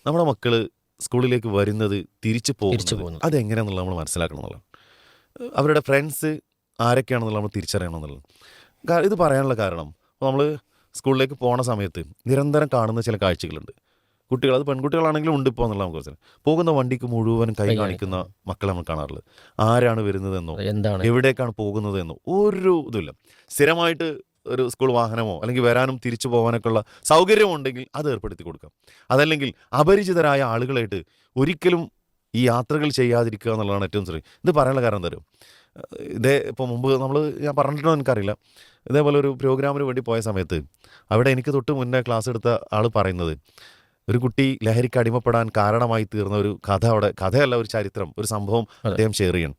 നമ്മുടെ മക്കൾ സ്കൂളിലേക്ക് വരുന്നത് തിരിച്ചു തിരിച്ചു പോകുന്നത് പോകുന്നത്. അതെങ്ങനെയാണെന്നുള്ളത് നമ്മൾ മനസ്സിലാക്കണം എന്നുള്ളത്. അവരുടെ ഫ്രണ്ട്സ് ആരൊക്കെയാണെന്നുള്ളത് നമ്മൾ തിരിച്ചറിയണം എന്നുള്ളത്. ഇത് പറയാനുള്ള കാരണം നമ്മൾ സ്കൂളിലേക്ക് പോണ സമയത്ത് നിരന്തരം കാണുന്ന ചില കാഴ്ചകളുണ്ട്. കുട്ടികൾ, അത് പെൺകുട്ടികളാണെങ്കിലും ഉണ്ട് ഇപ്പോൾ എന്നുള്ള നമുക്ക് മനസ്സിലായി. പോകുന്ന വണ്ടിക്ക് മുഴുവനും കൈ കൈ കാണിക്കുന്ന കാണിക്കുന്നു. മക്കളെ നമ്മൾ കാണാറുള്ളത്. ആരാണ് വരുന്നതെന്നോ എന്താണ്? എവിടേക്കാണ് പോകുന്നതെന്നോ ഒരു ഇതുമില്ല. സ്ഥിരമായിട്ട് ഒരു സ്കൂൾ വാഹനമോ അല്ലെങ്കിൽ വരാനും തിരിച്ചു പോകാനൊക്കെ ഉള്ള സൗകര്യമുണ്ടെങ്കിൽ അത് ഏർപ്പെടുത്തി കൊടുക്കാം. അതല്ലെങ്കിൽ അപരിചിതരായ ആളുകളായിട്ട് ഒരിക്കലും ഈ യാത്രകൾ ചെയ്യാതിരിക്കുക എന്നുള്ളതാണ് ഏറ്റവും ചെറിയ. ഇത് പറയാനുള്ള കാരണം എന്താ അറിയോ? ഇതേ ഇപ്പോൾ മുമ്പ് ഞാൻ പറഞ്ഞിട്ടുണ്ടോ എനിക്കറിയില്ല. ഇതേപോലെ ഒരു പ്രോഗ്രാമിന് വേണ്ടി പോയ സമയത്ത് അവിടെ എനിക്ക് തൊട്ട് മുന്നേ ക്ലാസ് എടുത്ത ആൾ പറയുന്നത്, ഒരു കുട്ടി ലഹരിക്ക് അടിമപ്പെടാൻ കാരണമായി തീർന്ന ഒരു കഥ, അവിടെ കഥയല്ല, ഒരു ചരിത്രം, ഒരു സംഭവം അതെ. അദ്ദേഹം ഷെയർ ചെയ്യണം.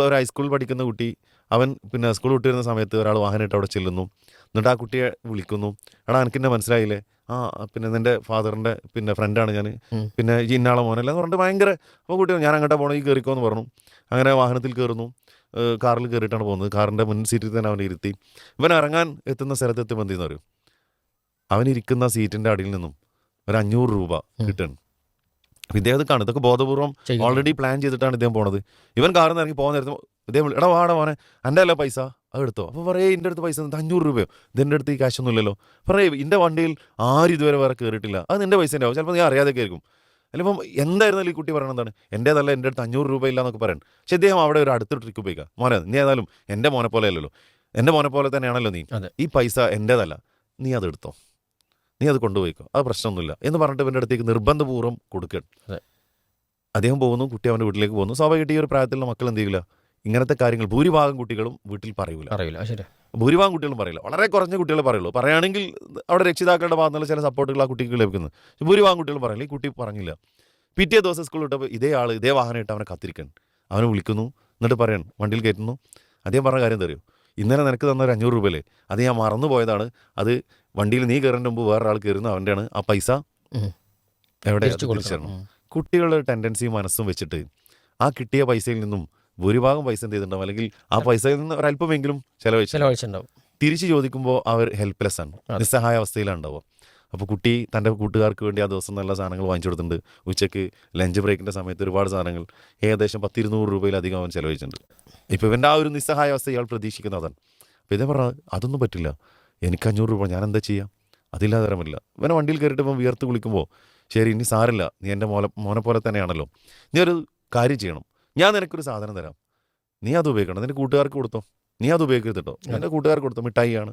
ഒരു ഹൈസ്കൂളിൽ പഠിക്കുന്ന കുട്ടി, അവൻ പിന്നെ സ്കൂൾ വിട്ട് വരുന്ന സമയത്ത് ഒരാൾ വാഹനമായിട്ട് അവിടെ ചെല്ലുന്നു. എന്നിട്ട് ആ കുട്ടിയെ വിളിക്കുന്നു. എടാ എനിക്കെന്നെ മനസ്സിലായില്ലേ? ആ, പിന്നെ നിൻ്റെ ഫാദറിൻ്റെ പിന്നെ ഫ്രണ്ടാണ് ഞാൻ, ഉം. പിന്നെ ഈ ഇന്നാളെ മോനല്ല എന്ന് പറഞ്ഞിട്ട് ഭയങ്കര. അപ്പോൾ കുട്ടി ഞാൻ അങ്ങോട്ടാ പോകണം, ഈ കയറിക്കോ എന്ന് പറഞ്ഞു. അങ്ങനെ വാഹനത്തിൽ കയറുന്നു. കാറിൽ കയറിയിട്ടാണ് പോകുന്നത്. കാറിൻ്റെ മുൻ സീറ്റിൽ തന്നെ അവനെ ഇരുത്തി. ഇവൻ ഇറങ്ങാൻ എത്തുന്ന സ്ഥലത്തെത്തുമ്പോൾ എന്ത് ചെയ്യുന്ന പറയും? അവനിരിക്കുന്ന സീറ്റിൻ്റെ അടിയിൽ നിന്നും ഒരു 500 രൂപ ഉം. കിട്ടുകയാണ്. അപ്പോൾ ഇദ്ദേഹം ഇത് കാണും. ഇതൊക്കെ ബോധപൂർവ്വം ചെയ്യുന്നു. ഓൾറെഡി പ്ലാൻ ചെയ്തിട്ടാണ് ഇദ്ദേഹം പോണത്. ഇവൻ കാറിൽ നിന്ന് ഇറങ്ങി പോകുന്ന നേരത്ത് ഇദ്ദേഹം എടാ വാടാ മോനെ, എൻ്റെ അല്ല പൈസ, അത് എടുത്തോ. അപ്പോൾ പറയേ എൻ്റെ അടുത്ത് പൈസ 500 രൂപയോ? ഇതെൻ്റെ അടുത്ത് ഈ കാശൊന്നും ഇല്ലല്ലോ. പറയേ എൻ്റെ വണ്ടിയിൽ ആരും ഇതുവരെ വേറെ കയറിയിട്ടില്ല, അത് നിൻ്റെ പൈസേൻ്റെ ആവും, ചിലപ്പോൾ നീ അറിയാതൊക്കെ ആയിരിക്കും. അല്ലിപ്പം എന്തായിരുന്നാലും ഈ കുട്ടി പറയണത് എന്താണ്? എൻ്റേതല്ല, എൻ്റെ അടുത്ത് 500 രൂപ ഇല്ല എന്നൊക്കെ പറയണം. പക്ഷേ ഇദ്ദേഹം അവിടെ ഒരു അടുത്തൊരു ട്രിക്ക് ഉപയോഗിക്കുക. മോനെ, നീ ഏതായാലും എൻ്റെ മോനെ പോലെ അല്ലല്ലോ, എൻ്റെ മോനെ പോലെ തന്നെയാണല്ലോ നീ, അതെ. ഈ പൈസ എൻ്റേതല്ല, നീ അതെടുത്തോ, നീ അത് കൊണ്ടുപോയിക്കോ, അത് പ്രശ്നമൊന്നുമില്ല എന്ന് പറഞ്ഞിട്ട് ഇവൻ്റെ അടുത്തേക്ക് നിർബന്ധപൂർവ്വം കൊടുക്കണം. അതെ. അദ്ദേഹം പോകുന്നു, കുട്ടി അവൻ്റെ വീട്ടിലേക്ക് പോകുന്നു. സ്വാഭാവികമായിട്ട് ഈ ഒരു പ്രായത്തിലുള്ള മക്കൾ എന്ത് ചെയ്യില്ല, ഇങ്ങനത്തെ കാര്യങ്ങൾ ഭൂരിഭാഗം കുട്ടികളും വീട്ടിൽ പറയൂല. അറിയില്ല. ശരി. ഭൂരിഭാഗം കുട്ടികളും പറയില്ല. വളരെ കുറഞ്ഞ കുട്ടികൾ പറയുള്ളൂ. പറയുകയാണെങ്കിൽ അവിടെ രക്ഷിതാക്കളുടെ ഭാഗത്തു നിന്നുള്ള ചില സപ്പോർട്ടുകൾ ആ കുട്ടിക്ക് ലഭിക്കുന്നത്. പക്ഷേ ഭൂരിഭാഗം കുട്ടികളും പറയില്ല. ഈ കുട്ടി പറഞ്ഞില്ല. പിറ്റേ ദിവസം സ്കൂളിൽ വിട്ടപ്പോൾ ഇതേ ആൾ ഇതേ വാഹനമായിട്ട് അവനെ കാത്തിരിക്കണം. അവനെ വിളിക്കുന്നു, എന്നിട്ട് പറയണം, വണ്ടിയിൽ കയറ്റുന്നു. അദ്ദേഹം പറഞ്ഞ കാര്യം തരുമോ? ഇന്നലെ നിനക്ക് തന്ന ഒരു 500 രൂപയല്ലേ, അത് ഞാൻ മറന്നു പോയതാണ്, അത് വണ്ടിയിൽ നീ കയറുന്നതിന് മുമ്പ് വേറൊരാൾ കയറുന്നു, അവൻ്റെയാണ്, ആ പൈസ ഉം. എവിടെ തിരിച്ചു കൊടുക്കണം. തിരിച്ചരണം. കുട്ടികളുടെ ടെൻഡൻസിയും മനസ്സും വെച്ചിട്ട് ആ കിട്ടിയ പൈസയിൽ നിന്നും ഭൂരിഭാഗം പൈസ എന്ത് ചെയ്തിട്ടുണ്ടാവും, അല്ലെങ്കിൽ ആ പൈസയിൽ നിന്ന് ഒരല്പമെങ്കിലും ചിലവഴിച്ചിട്ടുണ്ടാവും. ചിലവഴിച്ചിട്ടുണ്ടാവും. തിരിച്ച് ചോദിക്കുമ്പോൾ അവർ ഹെൽപ്ലെസ് ആണ്, അതെ. നിസ്സഹായ അവസ്ഥയിലാണ് ഉണ്ടാവുക. അപ്പോൾ കുട്ടി തൻ്റെ കൂട്ടുകാർക്ക് വേണ്ടി ആ ദിവസം നല്ല സാധനങ്ങൾ വാങ്ങിച്ചു കൊടുത്തിട്ടുണ്ട്. ഉച്ചയ്ക്ക് ലഞ്ച് ബ്രേക്കിൻ്റെ സമയത്ത് ഒരുപാട് സാധനങ്ങൾ, ഏകദേശം 10-200 രൂപയിലധികം അവൻ ചിലവഴിച്ചിട്ടുണ്ട്. ഇപ്പോൾ ഇവൻ്റെ ആ ഒരു നിസ്സഹായ അവസ്ഥ ഇയാൾ പ്രതീക്ഷിക്കുന്നതാണ്. അപ്പോൾ ഇതേ പറഞ്ഞത് അതൊന്നും പറ്റില്ല, എനിക്ക് 500 രൂപ, ഞാൻ എന്താ ചെയ്യുക, അതില്ലാതെ തരാൻ പറ്റില്ല. ഇവനെ വണ്ടിയിൽ കയറിയിട്ട് ഇപ്പം വിയർത്ത് കുളിക്കുമ്പോൾ, ശരി ഇനി സാരില്ല, നീ എൻ്റെ മോനെ പോലെ തന്നെയാണല്ലോ, നീ ഒരു കാര്യം ചെയ്യണം, ഞാൻ നിനക്കൊരു സാധനം തരാം, നീ അത് ഉപയോഗിക്കണം, നിൻ്റെ കൂട്ടുകാർക്ക് കൊടുത്തോ, നീ അത് ഉപയോഗിക്കരുത് കേട്ടോ, നിൻ്റെ കൂട്ടുകാർക്ക് കൊടുത്തോ, മിഠായിയാണ്,